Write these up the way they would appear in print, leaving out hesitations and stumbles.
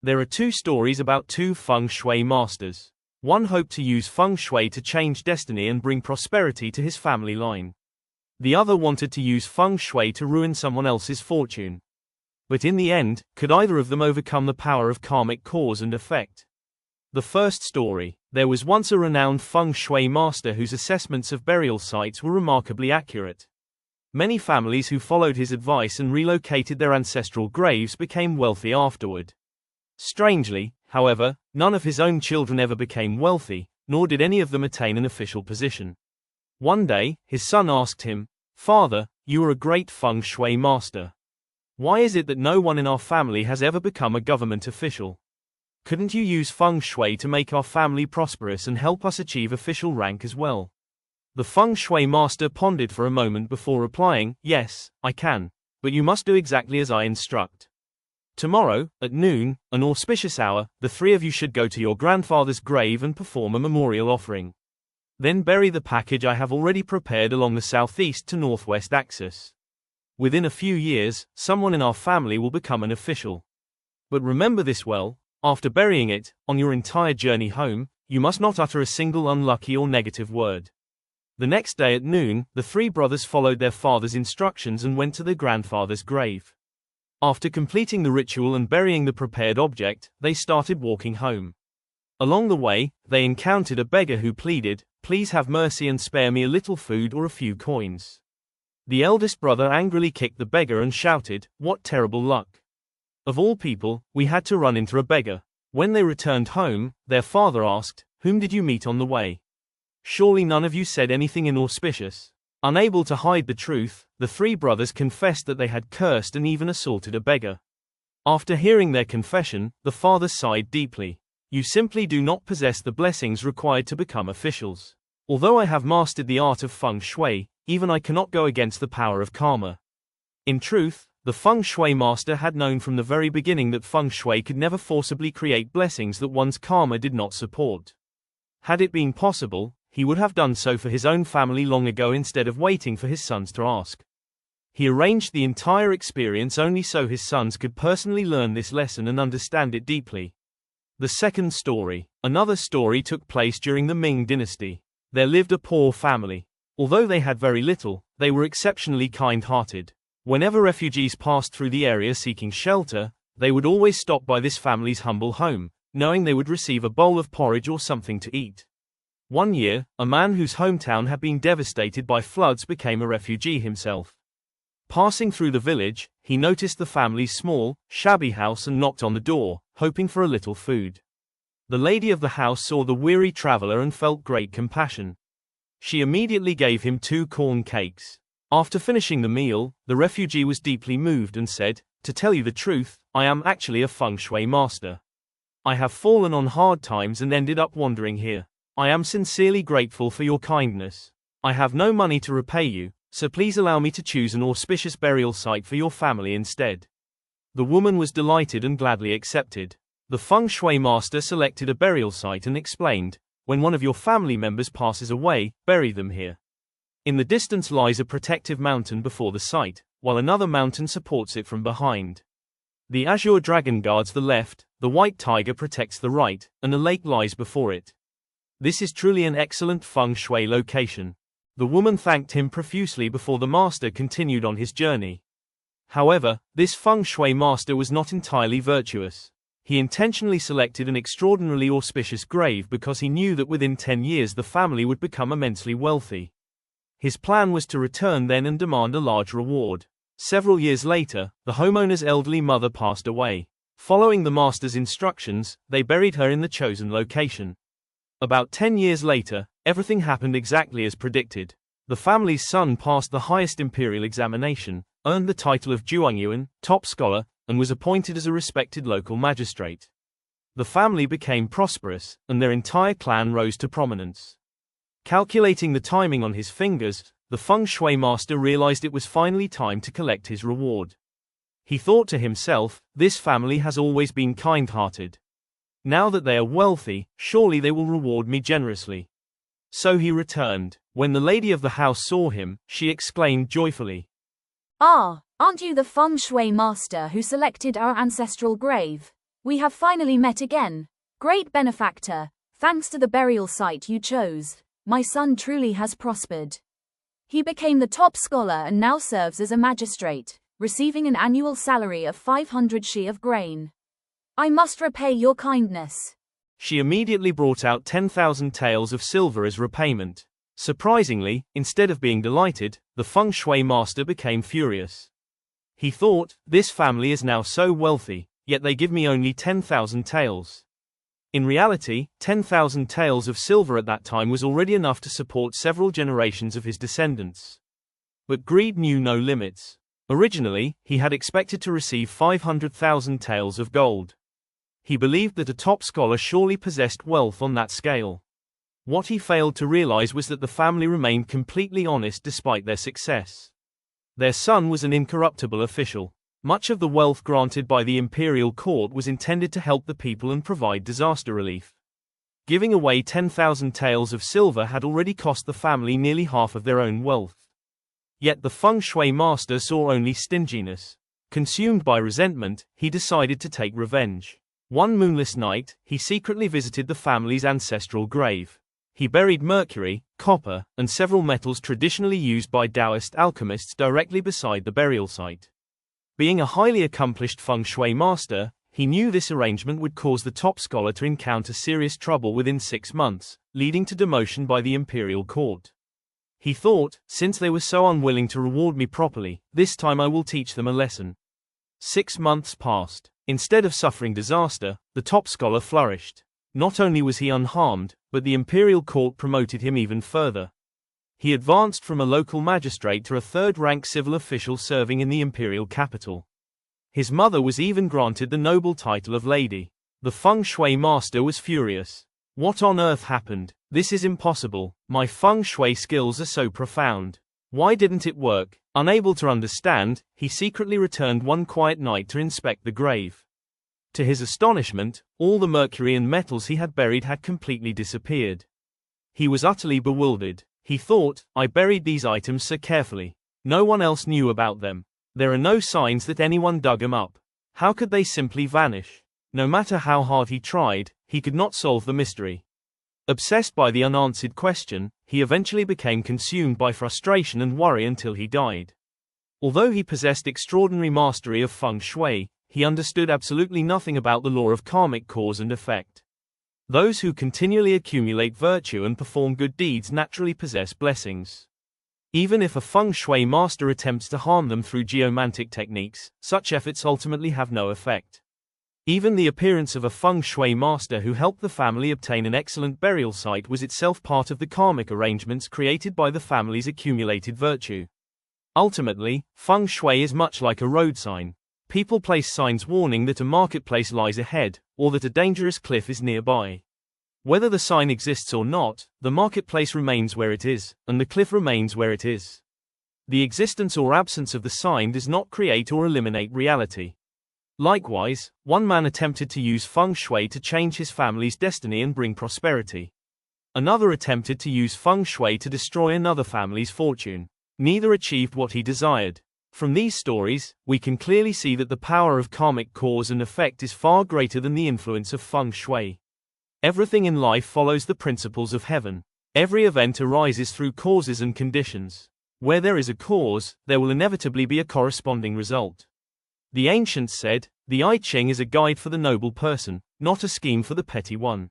There are two stories about two Feng Shui masters. One hoped to use Feng Shui to change destiny and bring prosperity to his family line. The other wanted to use Feng Shui to ruin someone else's fortune. But in the end, could either of them overcome the power of karmic cause and effect? The first story. There was once a renowned Feng Shui master whose assessments of burial sites were remarkably accurate. Many families who followed his advice and relocated their ancestral graves became wealthy afterward. Strangely, however, none of his own children ever became wealthy, nor did any of them attain an official position. One day, his son asked him, "Father, you are a great Feng Shui master. Why is it that no one in our family has ever become a government official? Couldn't you use Feng Shui to make our family prosperous and help us achieve official rank as well?" The Feng Shui master pondered for a moment before replying, "Yes, I can, but you must do exactly as I instruct. Tomorrow, at noon, an auspicious hour, the three of you should go to your grandfather's grave and perform a memorial offering. Then bury the package I have already prepared along the southeast to northwest axis. Within a few years, someone in our family will become an official. But remember this well, after burying it, on your entire journey home, you must not utter a single unlucky or negative word." The next day at noon, the three brothers followed their father's instructions and went to their grandfather's grave. After completing the ritual and burying the prepared object, they started walking home. Along the way, they encountered a beggar who pleaded, "Please have mercy and spare me a little food or a few coins." The eldest brother angrily kicked the beggar and shouted, "What terrible luck! Of all people, we had to run into a beggar." When they returned home, their father asked, "Whom did you meet on the way? Surely none of you said anything inauspicious." Unable to hide the truth, the three brothers confessed that they had cursed and even assaulted a beggar. After hearing their confession, the father sighed deeply. "You simply do not possess the blessings required to become officials. Although I have mastered the art of Feng Shui, even I cannot go against the power of karma." In truth, the Feng Shui master had known from the very beginning that Feng Shui could never forcibly create blessings that one's karma did not support. Had it been possible, he would have done so for his own family long ago instead of waiting for his sons to ask. He arranged the entire experience only so his sons could personally learn this lesson and understand it deeply. The second story. Another story took place during the Ming dynasty. There lived a poor family. Although they had very little, they were exceptionally kind-hearted. Whenever refugees passed through the area seeking shelter, they would always stop by this family's humble home, knowing they would receive a bowl of porridge or something to eat. One year, a man whose hometown had been devastated by floods became a refugee himself. Passing through the village, he noticed the family's small, shabby house and knocked on the door, hoping for a little food. The lady of the house saw the weary traveler and felt great compassion. She immediately gave him 2 corn cakes. After finishing the meal, the refugee was deeply moved and said, "To tell you the truth, I am actually a Feng Shui master. I have fallen on hard times and ended up wandering here. I am sincerely grateful for your kindness. I have no money to repay you, so please allow me to choose an auspicious burial site for your family instead." The woman was delighted and gladly accepted. The Feng Shui master selected a burial site and explained, "When one of your family members passes away, bury them here. In the distance lies a protective mountain before the site, while another mountain supports it from behind. The azure dragon guards the left, the white tiger protects the right, and a lake lies before it. This is truly an excellent Feng Shui location." The woman thanked him profusely before the master continued on his journey. However, this Feng Shui master was not entirely virtuous. He intentionally selected an extraordinarily auspicious grave because he knew that within 10 years the family would become immensely wealthy. His plan was to return then and demand a large reward. Several years later, the homeowner's elderly mother passed away. Following the master's instructions, they buried her in the chosen location. About 10 years later, everything happened exactly as predicted. The family's son passed the highest imperial examination, earned the title of Zhuangyuan, top scholar, and was appointed as a respected local magistrate. The family became prosperous, and their entire clan rose to prominence. Calculating the timing on his fingers, the Feng Shui master realized it was finally time to collect his reward. He thought to himself, "This family has always been kind-hearted. Now that they are wealthy, surely they will reward me generously." So he returned. When the lady of the house saw him, she exclaimed joyfully, "Ah, aren't you the Feng Shui master who selected our ancestral grave? We have finally met again. Great benefactor, thanks to the burial site you chose, my son truly has prospered. He became the top scholar and now serves as a magistrate, receiving an annual salary of 500 she of grain. I must repay your kindness. She immediately brought out 10,000 taels of silver as repayment. Surprisingly, instead of being delighted, the Feng Shui master became furious. He thought, this family is now so wealthy, yet they give me only 10,000 taels. In reality, 10,000 taels of silver at that time was already enough to support several generations of his descendants. But greed knew no limits. Originally, he had expected to receive 500,000 taels of gold. He believed that a top scholar surely possessed wealth on that scale. What he failed to realize was that the family remained completely honest despite their success. Their son was an incorruptible official. Much of the wealth granted by the imperial court was intended to help the people and provide disaster relief. Giving away 10,000 taels of silver had already cost the family nearly half of their own wealth. Yet the Feng Shui master saw only stinginess. Consumed by resentment, he decided to take revenge. One moonless night, he secretly visited the family's ancestral grave. He buried mercury, copper, and several metals traditionally used by Taoist alchemists directly beside the burial site. Being a highly accomplished Feng Shui master, he knew this arrangement would cause the top scholar to encounter serious trouble within 6 months, leading to demotion by the imperial court. He thought, since they were so unwilling to reward me properly, this time I will teach them a lesson. 6 months passed. Instead of suffering disaster, the top scholar flourished. Not only was he unharmed, but the imperial court promoted him even further. He advanced from a local magistrate to a third-rank civil official serving in the imperial capital. His mother was even granted the noble title of lady. The Feng Shui master was furious. What on earth happened? This is impossible. My Feng Shui skills are so profound. Why didn't it work? Unable to understand, he secretly returned one quiet night to inspect the grave. To his astonishment, all the mercury and metals he had buried had completely disappeared. He was utterly bewildered. He thought, I buried these items so carefully. No one else knew about them. There are no signs that anyone dug them up. How could they simply vanish? No matter how hard he tried, he could not solve the mystery. Obsessed by the unanswered question, he eventually became consumed by frustration and worry until he died. Although he possessed extraordinary mastery of Feng Shui, he understood absolutely nothing about the law of karmic cause and effect. Those who continually accumulate virtue and perform good deeds naturally possess blessings. Even if a Feng Shui master attempts to harm them through geomantic techniques, such efforts ultimately have no effect. Even the appearance of a Feng Shui master who helped the family obtain an excellent burial site was itself part of the karmic arrangements created by the family's accumulated virtue. Ultimately, Feng Shui is much like a road sign. People place signs warning that a marketplace lies ahead, or that a dangerous cliff is nearby. Whether the sign exists or not, the marketplace remains where it is, and the cliff remains where it is. The existence or absence of the sign does not create or eliminate reality. Likewise, one man attempted to use Feng Shui to change his family's destiny and bring prosperity. Another attempted to use Feng Shui to destroy another family's fortune. Neither achieved what he desired. From these stories, we can clearly see that the power of karmic cause and effect is far greater than the influence of Feng Shui. Everything in life follows the principles of heaven. Every event arises through causes and conditions. Where there is a cause, there will inevitably be a corresponding result. The ancients said, the I Ching is a guide for the noble person, not a scheme for the petty one.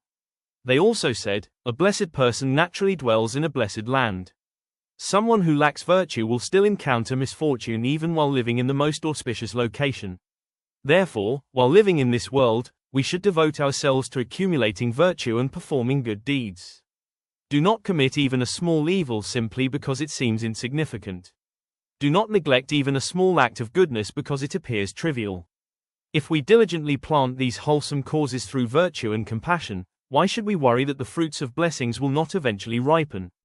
They also said, a blessed person naturally dwells in a blessed land. Someone who lacks virtue will still encounter misfortune even while living in the most auspicious location. Therefore, while living in this world, we should devote ourselves to accumulating virtue and performing good deeds. Do not commit even a small evil simply because it seems insignificant. Do not neglect even a small act of goodness because it appears trivial. If we diligently plant these wholesome causes through virtue and compassion, why should we worry that the fruits of blessings will not eventually ripen?